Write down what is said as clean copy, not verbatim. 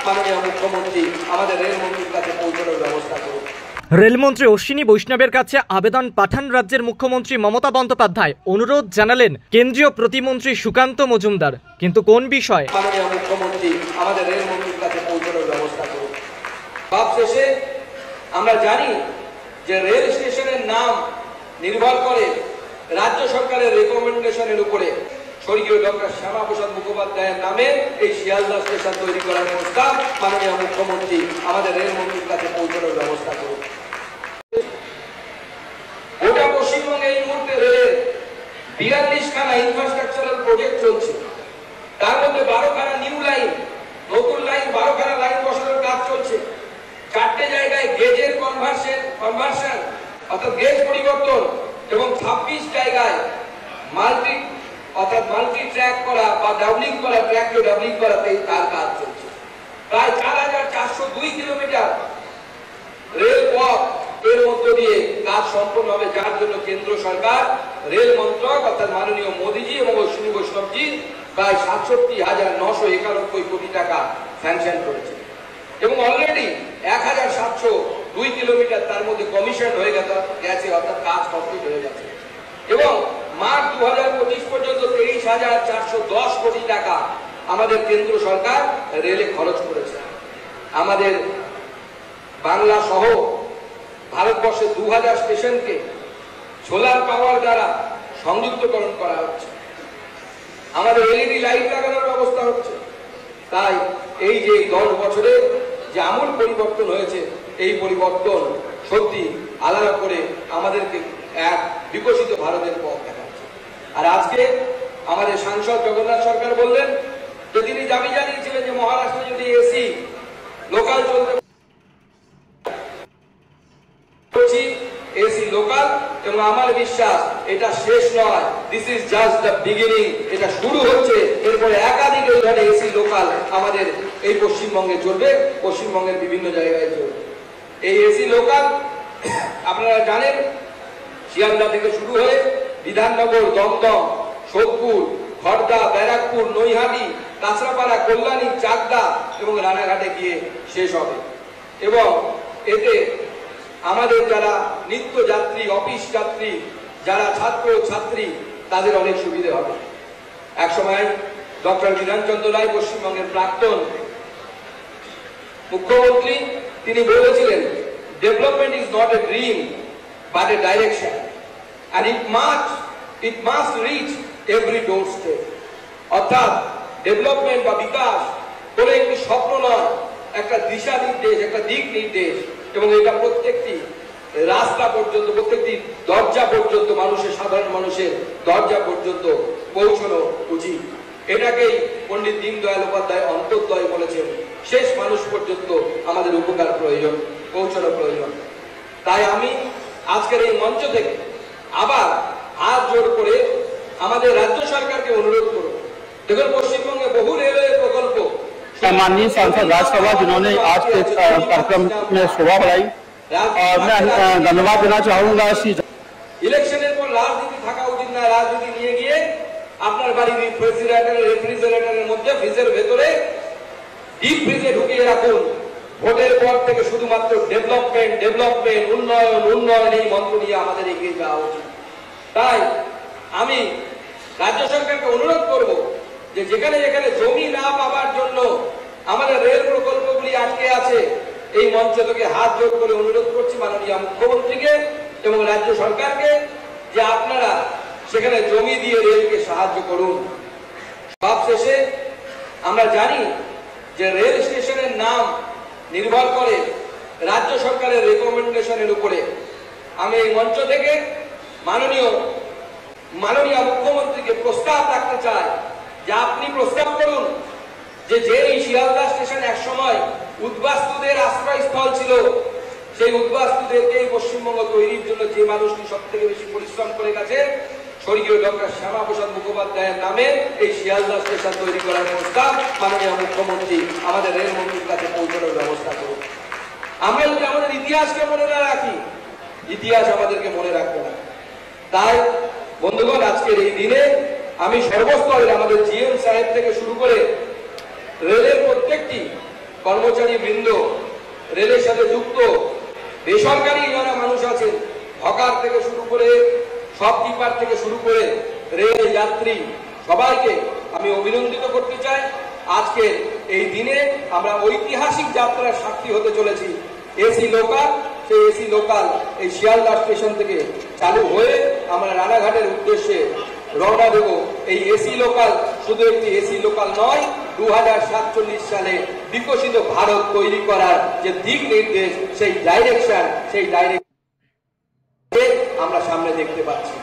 মাননীয় মুখ্যমন্ত্রী আমাদের রেলমন্ত্রীর কাছে পৌঁছানোর ব্যবস্থা করুন। রেলমন্ত্রী অশ্বিনী বৈষ্ণবের কাছে আবেদন পাঠান রাজ্যের মুখ্যমন্ত্রী মমতা বন্দ্যোপাধ্যায়। অনুরোধ জানালেন কেন্দ্রীয় প্রতিমন্ত্রী সুকান্ত মজুমদার। কিন্তু কোন বিষয়? মাননীয় মুখ্যমন্ত্রী আমাদের রেলমন্ত্রীর কাছে পৌঁছানোর ব্যবস্থা করুন। সব শেষে আমরা জানি যে রেল স্টেশনের নাম নির্ভর করে রাজ্য সরকারের রেকমেন্ডেশনের উপরে। স্বর্গীয় ডক্টর শ্যামাপ্রসাদ মুখোপাধ্যায়ের নামে এই শিয়ালদা স্টেশন তৈরি করার প্রস্তাব মাননীয় মুখ্যমন্ত্রী আমাদের রেলমন্ত্রীর কাছে পৌঁছানোর ব্যবস্থা করুন। গোটা পশ্চিমবঙ্গে এই মুহূর্তে রেলের 42খানা ইনফ্রাস্ট্রাকচারাল প্রজেক্ট চলছে। তার মধ্যে 12খানা নিউ লাইন, নতুন লাইন 12খানা লাইন বসানোর কাজ চলছে। 4টে জায়গায় গেজের কনভার্সন অর্থাৎ গেজ পরিবর্তন এবং 26 জায়গায় মাল্টি ট্র্যাক করা বা ডাবলিং করা, ট্র্যাককে ডাবলিং করাতে তার কাজ চলছে। প্রায় 4402 কিলোমিটার রেল পথ এর মধ্য দিয়ে কাজ সম্পন্ন হবে, যার জন্য কেন্দ্র সরকার রেল মন্ত্রক অর্থাৎ মাননীয় মোদীজি এবং অশ্বিনী বৈষ্ণবজি প্রায় 67,991 কোটি টাকা স্যাংশন করেছে এবং অলরেডি 1702 কিলোমিটার তার মধ্যে কমিশন হয়ে গেছে অর্থাৎ কাজ কমপ্লিট হয়ে গেছে এবং মার্চ 2025 পর্যন্ত 23,410 কোটি টাকা আমাদের কেন্দ্র সরকার রেলে খরচ করেছে। আমাদের বাংলা সহ ভারতবর্ষের 2000 স্টেশনকে সোলার পাওয়ার দ্বারা সংযুক্তকরণ করা হচ্ছে। আমাদের এলইডি লাইট লাগানোর ব্যবস্থা হচ্ছে। তাই এই যে 10 বছরে যে আমূল পরিবর্তন হয়েছে, এই পরিবর্তন সত্যি আলাদা করে আমাদেরকে এক বিকশিত ভারতের পথ দেখাচ্ছে। আর আজকে আমাদের সাংসদ জগন্নাথ সরকার বললেন যে তিনি দাবি জানিয়েছিলেন যে মহারাষ্ট্রে যদি এসি লোকাল চলতে এসি লোকাল, এবং আমার বিশ্বাস এটা শেষ নয়, this is just the beginning. এটা শুরু হচ্ছে, এরপরে একাধিক এই ধরনের এসি লোকাল আমাদের এই পশ্চিমবঙ্গে চলবে, পশ্চিমবঙ্গের বিভিন্ন জায়গায় চলবে। এই এসি লোকাল আপনারা জানেন শিয়ালদা থেকে শুরু হয়ে বিধাননগর, দমদম, সোদপুর, খড়দা, ব্যারাকপুর, নৈহাটি, কাঁচরাপাড়া, কল্যাণী, চাকদা এবং রানাঘাটে গিয়ে শেষ হবে এবং এতে আমাদের যারা নিত্য যাত্রী, অফিস যাত্রী, যারা ছাত্র ছাত্রী, তাদের অনেক সুবিধে হবে। একসময় ডক্টর বিধানচন্দ্র রায়, পশ্চিমবঙ্গের প্রাক্তন মুখ্যমন্ত্রী, তিনি বলেছিলেন development is not a dream but A direction and it must reach every doorstep। অর্থাৎ ডেভেলপমেন্ট বা বিকাশ হলো একটি স্বপ্ন নয়, একটা দিশা নির্দেশ, একটা দিক নির্দেশ এবং এটা প্রত্যেকটি রাস্তা পর্যন্ত, প্রত্যেকটি দরজা পর্যন্ত, সাধারণ মানুষের দরজা পর্যন্ত পৌঁছানো উচিত। এটাকেই পণ্ডিত দীনদয়াল উপাধ্যায় অন্তর্দয় বলেছেন, শেষ মানুষ পর্যন্ত আমাদের উপকার প্রয়োজন, পৌঁছানো প্রয়োজন। তাই আমি আজকের এই মঞ্চ থেকে আবার হাত জোড় করে আমাদের রাজ্য সরকারকে অনুরোধ করব। দেখুন পশ্চিমবঙ্গে বহু রেলওয়ে প্রকল্প। माननीय सांसद राज्यसभा जिन्होंने आज के कार्यक्रम में शोभा बढ़ाई और मैं धन्यवाद देना चाहूंगा। ইলেকশনের পর রাজনীতি থাকা উচিত না, রাজনীতি নিয়ে গিয়ে আপনার বাড়ির রেফ্রিজারেটরের মধ্যে, ফ্রিজের ভেতরে, ডিপ ফ্রিজে ঢুকিয়ে রাখুন। ভোটের পর থেকে শুধুমাত্র ডেভেলপমেন্ট, উন্নয়ন এই মন্ত্র নিয়ে আমাদের এগিয়ে যাওয়া উচিত। তাই আমি রাজ্য সরকারকে অনুরোধ করব যে যেখানে যেখানে জমি না পাওয়ার জন্য আমাদের রেল প্রকল্পগুলি আটকে আছে, এই মঞ্চ থেকে হাত জোড় করে অনুরোধ করছি মাননীয় মুখ্যমন্ত্রীকে এবং রাজ্য সরকারকে যে আপনারা সেখানে জমি দিয়ে রেলকে সাহায্য করুন। সব শেষে আমরা জানি যে রেল স্টেশনের নাম নির্ভর করে রাজ্য সরকারের রেকমেন্ডেশনের উপরে। আমি এই মঞ্চ থেকে মাননীয় মুখ্যমন্ত্রীকে প্রস্তাব রাখতে চাই যে আপনি প্রস্তাব করুন যে এই শিয়ালদা স্টেশন একসময় উদ্বাস্তুদের আশ্রয়স্থল ছিল, সেই উদ্বাস্তুদেরকে এই পশ্চিমবঙ্গ তৈরির জন্য যে মানুষটি সব থেকে বেশি পরিশ্রম করে গেছে, স্বর্গীয় ডক্টর শ্যামাপ্রসাদ মুখোপাধ্যায়ের নামে এই শিয়ালদা স্টেশন তৈরি করার প্রস্তাব মাননীয় মুখ্যমন্ত্রী আমাদের রেলমন্ত্রীর কাছে পৌঁছানোর ব্যবস্থা করুন। আমরা যদি আমাদের ইতিহাসকে মনে না রাখি, ইতিহাস আমাদেরকে মনে রাখবে না। তাই বন্ধুগণ, আজকের এই দিনে আমি সর্বস্তরের আমাদের জিএম সাহেব থেকে শুরু করে রেলের প্রত্যেকটি কর্মচারী বৃন্দ, রেলের সাথে যুক্ত বেসরকারি যারা মানুষ আছেন, হকার থেকে শুরু করে শপকিপার থেকে শুরু করে রেল যাত্রী, সবাইকে আমি অভিনন্দিত করতে চাই। আজকে এই দিনে আমরা ঐতিহাসিক যাত্রার সাক্ষী হতে চলেছি। এসি লোকাল, সেই এসি লোকাল এই শিয়ালদা স্টেশন থেকে চালু হয়ে আমরা রানাঘাটের উদ্দেশ্যে রওনা দেব। এই এসি লোকাল শুধু একটি এসি লোকাল নয়, 2047 সালে বিকশিত ভারত তৈরি করার যে দিক নির্দেশ, সেই ডাইরেকশন আমরা সামনে দেখতে পাচ্ছি।